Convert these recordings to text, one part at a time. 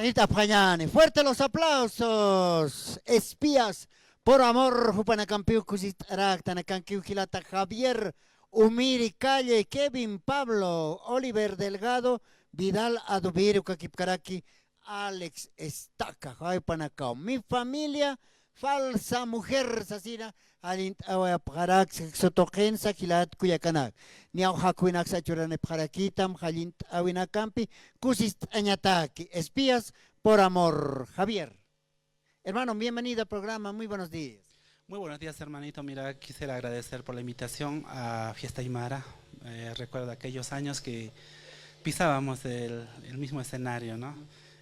Hermanita Payani, fuerte los aplausos. Espías por amor, Jupanacampiu, Cusitrac, Tanacanquiu, Gilata, Javier, Umiri, Calle, Kevin, Pablo, Oliver Delgado, Vidal Adubiri, Ukakipkaraki, Alex Estaca, Panacao. Mi familia, falsa mujer, Sasina, Alint Awaparax, Sotogensa, Kilat, Kuyakanak. Niau Hakuinak Sachurane Parakitam, Halint Awinacampi, Kusist Añataki. Espías por amor, Javier. Hermano, bienvenido al programa, muy buenos días. Muy buenos días, hermanito. Mira, quisiera agradecer por la invitación a Fiesta Aymara. Recuerdo aquellos años que pisábamos el mismo escenario, ¿no?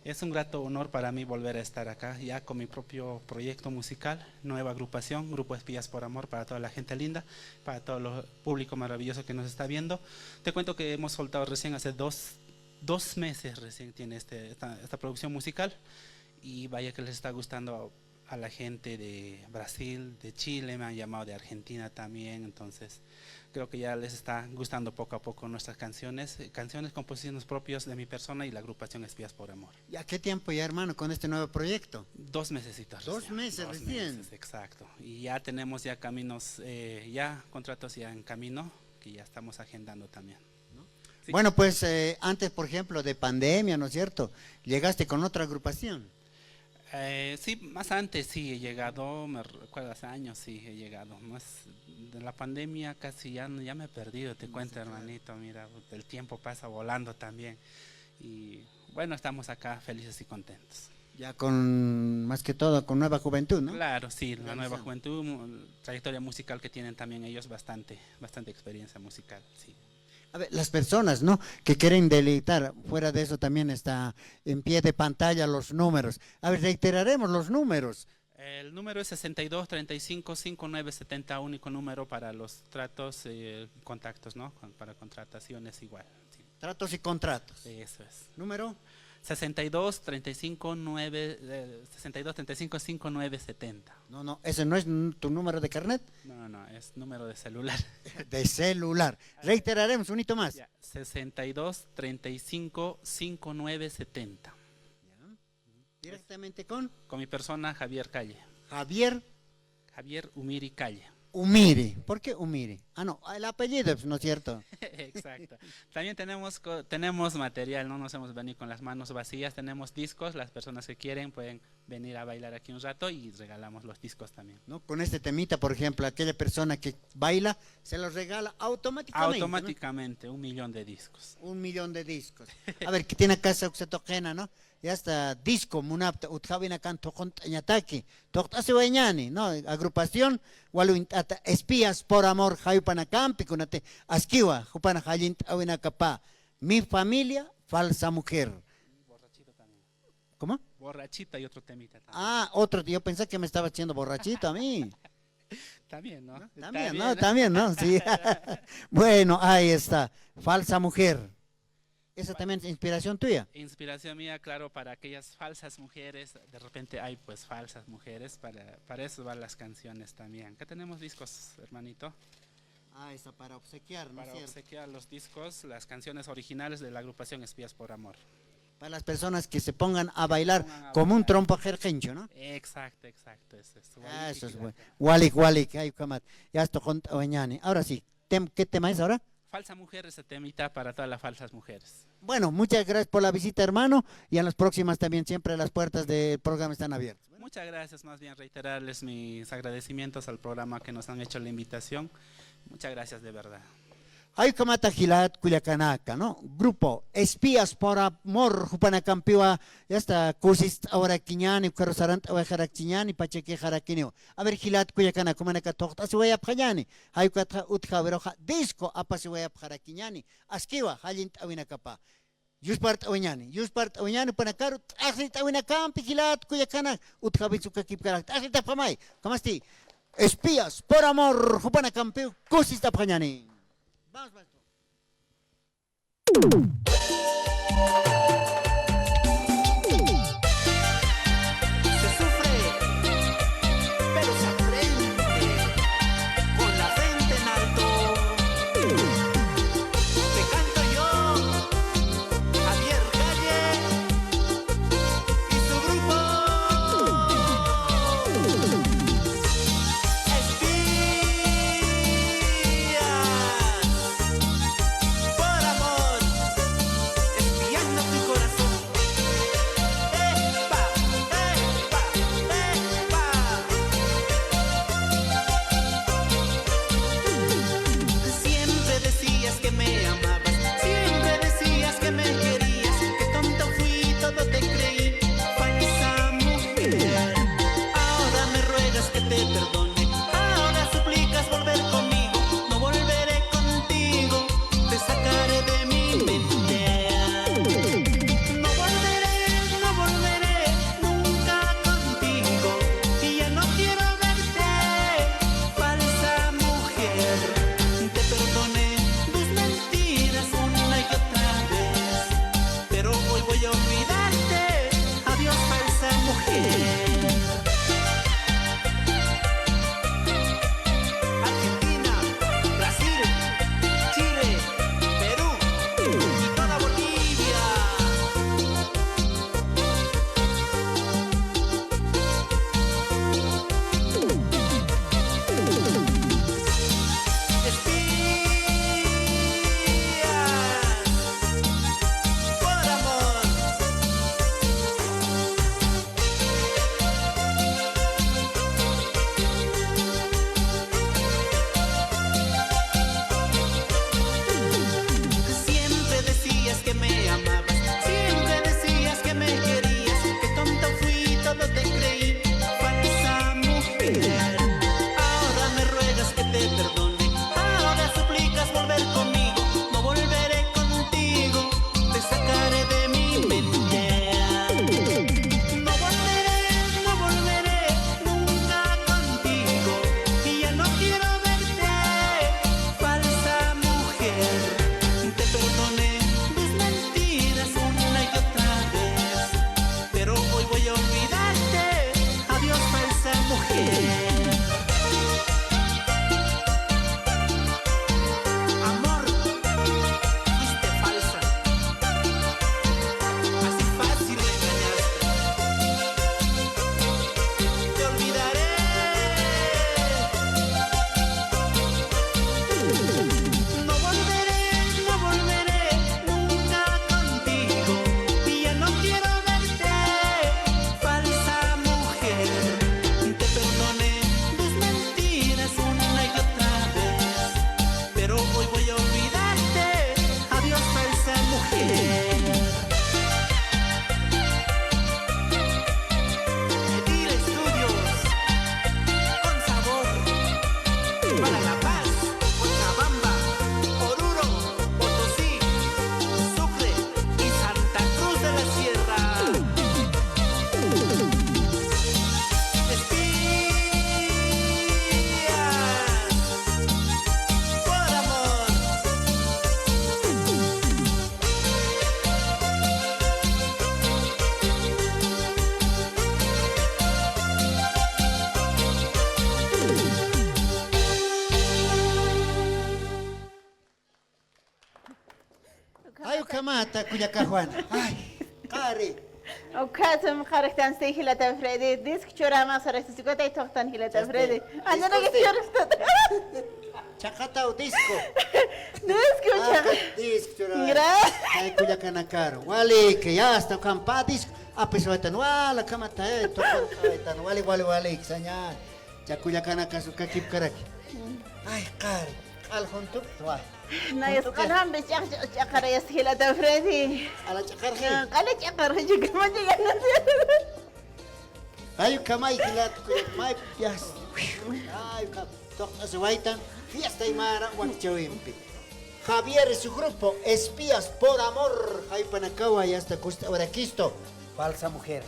Es un grato honor para mí volver a estar acá, ya con mi propio proyecto musical, nueva agrupación, Grupo Espías por Amor, para toda la gente linda, para todo el público maravilloso que nos está viendo. Te cuento que hemos soltado recién hace dos meses, recién tiene esta producción musical, y vaya que les está gustando a la gente de Brasil, de Chile, me han llamado de Argentina también, entonces creo que ya les está gustando poco a poco nuestras canciones, composiciones propias de mi persona y la agrupación Espías por Amor. ¿Y a qué tiempo ya, hermano, con este nuevo proyecto? 2 mesecitos. Dos meses recién. Exacto, y ya tenemos ya caminos, ya contratos ya en camino, que ya estamos agendando también. Sí. Bueno, pues antes, por ejemplo, de pandemia, ¿no es cierto? Llegaste con otra agrupación. Sí, más antes sí he llegado, me recuerdo hace años sí he llegado, más de la pandemia casi ya me he perdido, te cuento, hermanito, mira, el tiempo pasa volando también y bueno, estamos acá felices y contentos. Ya con, más que todo, con nueva juventud, ¿no? Claro, sí, la nueva juventud, trayectoria musical que tienen también ellos, bastante experiencia musical, sí. A ver, las personas, ¿no?, que quieren deleitar, fuera de eso también está en pie de pantalla los números. A ver, reiteraremos los números. El número es 62 35 59 70, único número para los tratos, contactos, ¿no? Para contrataciones igual. Sí. Tratos y contratos. Eso es. ¿Número? 62 35 59 70. No, ese no es tu número de carnet. No, es número de celular. De celular. Reiteraremos, un hito más. Ya, 62 35 59 70. Directamente con mi persona, Javier Calle. Javier Umiri Calle. Umiri. ¿Por qué Umiri? Ah, no, el apellido, ¿no es cierto? Exacto. También tenemos material, no nos hemos venido con las manos vacías, tenemos discos, las personas que quieren pueden venir a bailar aquí un rato y regalamos los discos también. ¿No? Con este temita, por ejemplo, aquella persona que baila, se los regala automáticamente. Automáticamente, ¿no? 1 millón de discos. 1 millón de discos. A ver, que tiene casa oxetogena, ¿no? Ya está disco, munapta, utjabina canto contañataki, toctase wañani, ¿no? Agrupación, waluintata, Espías por Amor, Jayupanacampi, kunate, Asquiwa, Jupana Jayint Awinacapá. Mi familia, falsa mujer. Borrachito también. ¿Cómo? Borrachita y otro temita también. Ah, otro, yo pensé que me estaba haciendo borrachito a mí. También, ¿no? También, ¿no? Sí. Bueno, ahí está, falsa mujer. ¿Esa también es inspiración tuya? Inspiración mía, claro, para aquellas falsas mujeres. De repente hay pues falsas mujeres, para eso van las canciones también. Acá tenemos discos, hermanito. Ah, esa para obsequiar, ¿no? Para obsequiar los discos, las canciones originales de la agrupación Espías por Amor. Para las personas que se pongan a bailar como un trompo jerjencho, ¿no? Exacto, eso es. Eso es bueno. Walik, ay, camat. Ya estoy con Oñani. Ahora sí, ¿qué tema es ahora? Falsa mujer, ese temita para todas las falsas mujeres. Bueno, muchas gracias por la visita, hermano, y en las próximas también siempre las puertas del programa están abiertas. Muchas gracias, más bien reiterarles mis agradecimientos al programa que nos han hecho la invitación. Muchas gracias de verdad. Hay kamata Gilat Culiacanaca, ¿no? Grupo Espías por Amor, Jupanacampiwa, ya está, Cursis ahora Quiñani, Carosarant ahora Jaraquiñani, Pacheque Jaraquinio. A ver, Gilat Culiacanaca, Manaca Tochta, Suaya Pajani, hay Catra Utja Veroja, Disco, Apasuaya Jaraquiñani, Asquiwa, Halint Awinacapa. Yuspart Awinani, Panacaru, Axit Awinacampi, Gilat Culiacanaca, Utja Bitsuka Kipkarak, Axit Apamay, Kamasti, Espías por Amor, Jupanacampiwa, Cursis Tapajani. Vamos, maestro. Se sufre, pero se aprende con la frente en alto. Te canto yo, Javier Calle. Ay, kamata, kuya Juan. Ay, Kari. وكاتم خارجتان سي هيلتا فريدي ديسك شورا ما صرت سكوتي توختان هيلتا فريدي انا Disco نجي sí. شورت Chakata o disco. ديسك Ah, وشا disco, chura. Gra- Ay, kuya kanakaro. Wali, que ya hasta kampa disco. Apiswatan, wala kamata, tokon kaitan. Wali, ksanya. Chakuya kanakasu kakip karaki. Ay, Kari. Alhuntuk, tuwa. نا يسقنهم بشيخ شقر يسهيلتا فريدي Ala chakarhi. قال شقر هجي كمان جي Ayo kamay kilat kuya may pias. Ayo kam tok aswaitan fiesta y mara wang chawimpi. Javier y su grupo Espías por Amor. Hay panakawa y hasta costa Oraquisto. Falsa mujer.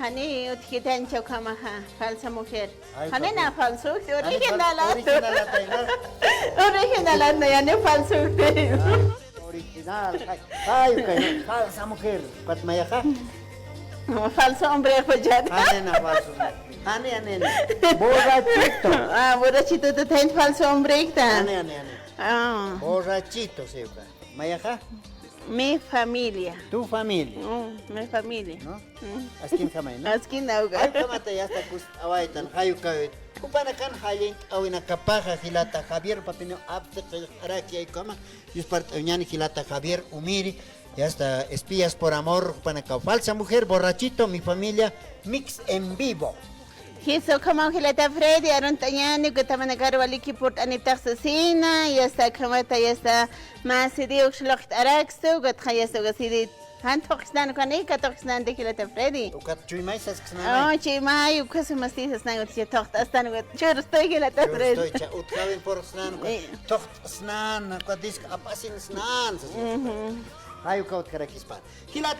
هني وتكيتان شو كما فالسا مفير Ay, هنينا papi. فالسو Original اوريجينال Latina. اوريجينال يعني فالسو Original. Ay, kay falsa mujer. Pat mayaka. فالسو hombre فجاد Anena falso. Ane. Borrachito. اه borrachito te ten falso hombre Ane. ah Borrachito se uka. Mayaka. mi familia Tu familia. mi familia ¿No? Askin kamay, no? así nauga Ay, kamata ya está kus awaitan hayu kawit. Kupana kan halin awina kapaja hilata Javier papino abte araki ay kama. Yus part ñani hilata Javier Umiri. Ya está Espías por Amor, kupana ka falsa mujer, borrachito, mi familia, mix en vivo. hizo como que la Freddy aron tañani que también agarró al equipo anita asesina y hasta como ya está más idiot schlocht araksto que ya está que si han toxnan con él que toxnan de que la Freddy Ukat chuy mai sas ksna. oh che mai u que se más dices na que toxt hasta no yo estoy que la Freddy Estoy cha utkaven por snan. Tocht snan, ko disk apasin snan. Hayu kaut karakispan. Hilat